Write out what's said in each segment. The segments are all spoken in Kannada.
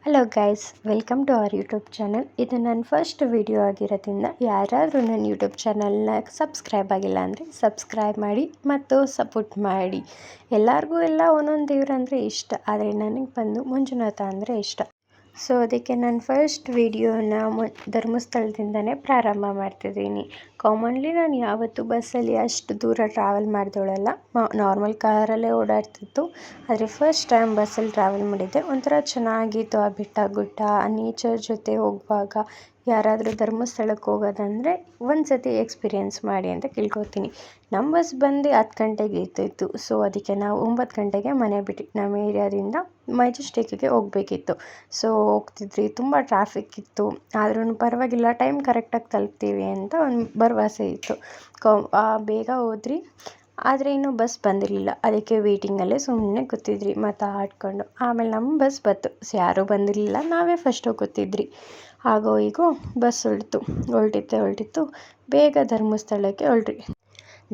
Hello guys, welcome to our YouTube channel. ಇದು ನನ್ನ ಫಸ್ಟ್ ವಿಡಿಯೋ ಆಗಿರೋದ್ರಿಂದ ಯಾರಾದರೂ ನನ್ನ ಯೂಟ್ಯೂಬ್ ಚಾನಲ್ನ ಸಬ್ಸ್ಕ್ರೈಬ್ ಆಗಿಲ್ಲ ಅಂದರೆ ಸಬ್ಸ್ಕ್ರೈಬ್ ಮಾಡಿ ಮತ್ತು ಸಪೋರ್ಟ್ ಮಾಡಿ. ಎಲ್ಲರಿಗೂ ಒಂದೊಂದು ದೇವ್ರಂದರೆ ಇಷ್ಟ, ಆದರೆ ನನಗೆ ಬಂದು ಮಂಜುನಾಥ ಅಂದರೆ ಇಷ್ಟ. ಸೊ ಅದಕ್ಕೆ ನಾನು ಫಸ್ಟ್ ವಿಡಿಯೋನ ಧರ್ಮಸ್ಥಳದಿಂದನೇ ಪ್ರಾರಂಭ ಮಾಡ್ತಿದ್ದೀನಿ. ಕಾಮನ್ಲಿ ನಾನು ಯಾವತ್ತೂ ಬಸ್ಸಲ್ಲಿ ಅಷ್ಟು ದೂರ ಟ್ರಾವೆಲ್ ಮಾಡಿದವಳಲ್ಲ, ನಾರ್ಮಲ್ ಕಾರಲ್ಲೇ ಓಡಾಡ್ತಿತ್ತು. ಆದರೆ ಫಸ್ಟ್ ಟೈಮ್ ಬಸ್ಸಲ್ಲಿ ಟ್ರಾವೆಲ್ ಮಾಡಿದ್ದೆ. ಒಂಥರ ಚೆನ್ನಾಗಿತ್ತು. ಆ ಬೆಟ್ಟ ಗುಡ್ಡ, ಆ ನೇಚರ್ ಜೊತೆ ಹೋಗುವಾಗ ಯಾರಾದರೂ ಧರ್ಮಸ್ಥಳಕ್ಕೆ ಹೋಗೋದಂದರೆ ಒಂದು ಸತಿ ಎಕ್ಸ್ಪೀರಿಯೆನ್ಸ್ ಮಾಡಿ ಅಂತ ಕೇಳ್ಕೊತೀನಿ. ನಮ್ಮ ಬಸ್ ಬಂದು 10 ಗಂಟೆಗೆ ಇರ್ತಿತ್ತು. ಸೊ ಅದಕ್ಕೆ ನಾವು 9 ಗಂಟೆಗೆ ಮನೆ ಬಿಟ್ಟು ನಮ್ಮ ಏರಿಯಾದಿಂದ ಮೆಜೆಸ್ಟಿಕ್ಕಿಗೆ ಹೋಗಬೇಕಿತ್ತು. ಸೊ ಹೋಗ್ತಿದ್ರಿ, ತುಂಬ ಟ್ರಾಫಿಕ್ ಇತ್ತು. ಆದ್ರೂ ಪರವಾಗಿಲ್ಲ, ಟೈಮ್ ಕರೆಕ್ಟಾಗಿ ತಲುಪ್ತೀವಿ ಅಂತ ಒಂದು ಭರವಸೆ ಇತ್ತು. ಬೇಗ ಹೋದ್ರಿ. ಆದರೆ ಇನ್ನೂ ಬಸ್ ಬಂದಿರಲಿಲ್ಲ. ಅದಕ್ಕೆ ವೇಟಿಂಗಲ್ಲೇ ಸುಮ್ಮನೆ ಕೂತಿದ್ರಿ ಮಾತಾಡ್ಕೊಂಡು. ಆಮೇಲೆ ನಮ್ಮ ಬಸ್ ಬಂತು. ಸೊ ಯಾರೂ ಬಂದಿರಲಿಲ್ಲ, ನಾವೇ ಫಸ್ಟ್ ಹೋಗಿ ಕೂತಿದ್ರಿ. ಆಗೋ ಈಗೋ ಬಸ್ ಹೊರಟಿತ್ತು. ಬೇಗ ಧರ್ಮಸ್ಥಳಕ್ಕೆ ಹೊರಟ್ರಿ.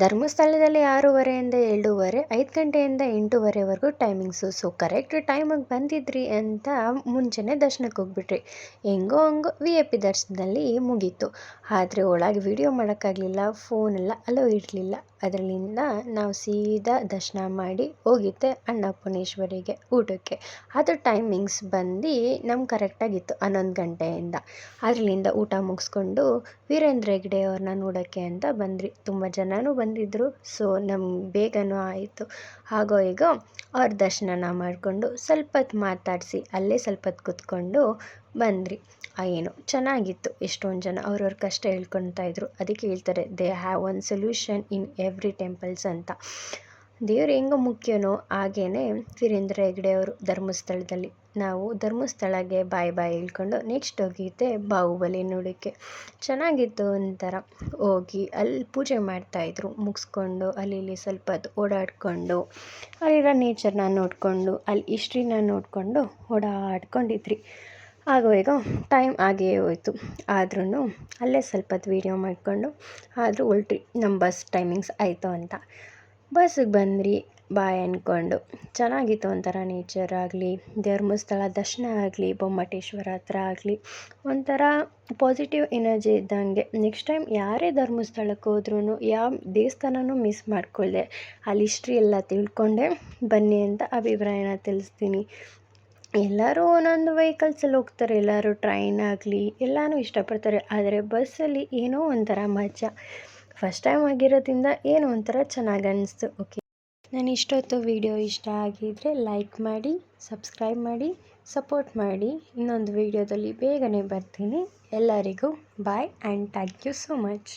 ಧರ್ಮಸ್ಥಳದಲ್ಲಿ 6:30 2:30, 5 ಗಂಟೆಯಿಂದ 8:30ವರೆಗೂ ಟೈಮಿಂಗ್ಸು. ಸೊ ಕರೆಕ್ಟ್ ಟೈಮಿಗೆ ಬಂದಿದ್ರಿ ಅಂತ ಮುಂಚೆನೇ ದರ್ಶನಕ್ಕೆ ಹೋಗ್ಬಿಟ್ರಿ. ಹೆಂಗೋ ಹಂಗೋ VIP ದರ್ಶನದಲ್ಲಿ ಮುಗೀತು. ಆದರೆ ಒಳಗೆ ವಿಡಿಯೋ ಮಾಡೋಕ್ಕಾಗಲಿಲ್ಲ, ಫೋನೆಲ್ಲ ಅಲೋ ಇರಲಿಲ್ಲ. ಅದರಲ್ಲಿಂದ ನಾವು ಸೀದಾ ದರ್ಶನ ಮಾಡಿ ಹೋಗಿದ್ದೆ ಅನ್ನಪೂರ್ಣೇಶ್ವರಿಗೆ ಊಟಕ್ಕೆ. ಅದು ಟೈಮಿಂಗ್ಸ್ ಬಂದು ನಮ್ಗೆ ಕರೆಕ್ಟಾಗಿತ್ತು 11 ಗಂಟೆಯಿಂದ. ಅದರಲ್ಲಿಂದ ಊಟ ಮುಗಿಸ್ಕೊಂಡು ವೀರೇಂದ್ರ ಹೆಗ್ಗಡೆ ಅವ್ರನ್ನ ನೋಡೋಕ್ಕೆ ಅಂತ ಬಂದ್ರಿ. ತುಂಬ ಜನನೂ ಬಂದಿದ್ದರು. ಸೊ ನಮ್ಗೆ ಬೇಗನೂ ಆಯಿತು. ಹಾಗೋ ಈಗೋ ಅವ್ರ ದರ್ಶನ ಮಾಡಿಕೊಂಡು ಸ್ವಲ್ಪ ಹೊತ್ತು ಮಾತಾಡಿಸಿ ಅಲ್ಲೇ ಸ್ವಲ್ಪ ಹೊತ್ತು ಕೂತ್ಕೊಂಡು ಬಂದ್ರಿ. ಏನೋ ಚೆನ್ನಾಗಿತ್ತು. ಎಷ್ಟೊಂದು ಜನ ಅವ್ರವ್ರ ಕಷ್ಟ ಹೇಳ್ಕೊತಾ ಇದ್ರು. ಅದಕ್ಕೆ ಹೇಳ್ತಾರೆ, they have one solution in every temples ಅಂತ. ದೇವ್ರು ಹೆಂಗೋ ಮುಖ್ಯನೋ ಹಾಗೇ ವೀರೇಂದ್ರ ಹೆಗ್ಗಡೆ ಅವರು ಧರ್ಮಸ್ಥಳದಲ್ಲಿ. ನಾವು ಧರ್ಮಸ್ಥಳಕ್ಕೆ ಬಾಯ್ ಹೇಳ್ಕೊಂಡು ನೆಕ್ಸ್ಟ್ ಹೋಗಿದ್ದೆ ಬಾಹುಬಲಿ ನೋಡೋಕ್ಕೆ. ಚೆನ್ನಾಗಿತ್ತು. ಒಂಥರ ಹೋಗಿ ಅಲ್ಲಿ ಪೂಜೆ ಮಾಡ್ತಾಯಿದ್ರು. ಮುಗಿಸ್ಕೊಂಡು ಅಲ್ಲಿ ಸ್ವಲ್ಪ ಹೊತ್ತು ಓಡಾಡಿಕೊಂಡು ಅಲ್ಲಿರೋ ನೇಚರ್ನ ನೋಡಿಕೊಂಡು ಅಲ್ಲಿ ಹಿಸ್ಟ್ರಿನ ನೋಡಿಕೊಂಡು ಓಡಾಡ್ಕೊಂಡಿದ್ರಿ. ಆಗೋ ಈಗ ಟೈಮ್ ಆಗೇ ಹೋಯ್ತು. ಆದ್ರೂ ಅಲ್ಲೇ ಸ್ವಲ್ಪ ಹೊತ್ತು ವೀಡಿಯೋ ಮಾಡಿಕೊಂಡು ಆದರೂ ಹೊರಟ್ರಿ. ನಮ್ಮ ಬಸ್ ಟೈಮಿಂಗ್ಸ್ ಆಯಿತು ಅಂತ. ಬಸ್ಸಿಗೆ ಬಂದ್ರಿ. ಬಾಯ್ ಅಂದ್ಕೊಂಡು ಚೆನ್ನಾಗಿತ್ತು. ಒಂಥರ ನೇಚರ್ ಆಗಲಿ, ಧರ್ಮಸ್ಥಳ ದರ್ಶನ ಆಗಲಿ, ಬೊಮ್ಮಟೇಶ್ವರ ಹತ್ರ ಆಗಲಿ, ಒಂಥರ ಪಾಸಿಟಿವ್ ಎನರ್ಜಿ ಇದ್ದಂಗೆ. ನೆಕ್ಸ್ಟ್ ಟೈಮ್ ಯಾರೇ ಧರ್ಮಸ್ಥಳಕ್ಕೆ ಹೋದ್ರೂ ಯಾವ ದೇವಸ್ಥಾನನೂ ಮಿಸ್ ಮಾಡ್ಕೊಳ್ದೆ ಅಲ್ಲಿ ಹಿಸ್ಟ್ರಿ ಎಲ್ಲ ತಿಳ್ಕೊಂಡೆ ಬನ್ನಿ ಅಂತ ಅಭಿಪ್ರಾಯನ ತಿಳಿಸ್ತೀನಿ. ಎಲ್ಲರೂ ಒಂದೊಂದು ವೆಹಿಕಲ್ಸಲ್ಲಿ ಹೋಗ್ತಾರೆ. ಎಲ್ಲರೂ ಟ್ರೈನ್ ಆಗಲಿ ಎಲ್ಲನೂ ಇಷ್ಟಪಡ್ತಾರೆ. ಆದರೆ ಬಸ್ಸಲ್ಲಿ ಏನೋ ಒಂಥರ ಮಜಾ. ಫಸ್ಟ್ ಟೈಮ್ ಆಗಿರೋದ್ರಿಂದ ಏನೋ ಒಂಥರ ಚೆನ್ನಾಗಿ ಅನ್ನಿಸ್ತು. ಓಕೆ, ನಾನು ಇಷ್ಟೊತ್ತು ವಿಡಿಯೋ ಇಷ್ಟ ಆಗಿದ್ದರೆ ಲೈಕ್ ಮಾಡಿ, ಸಬ್ಸ್ಕ್ರೈಬ್ ಮಾಡಿ, ಸಪೋರ್ಟ್ ಮಾಡಿ. ಇನ್ನೊಂದು ವಿಡಿಯೋದಲ್ಲಿ ಬೇಗನೆ ಬರ್ತೀನಿ. ಎಲ್ಲರಿಗೂ bye and thank you so much.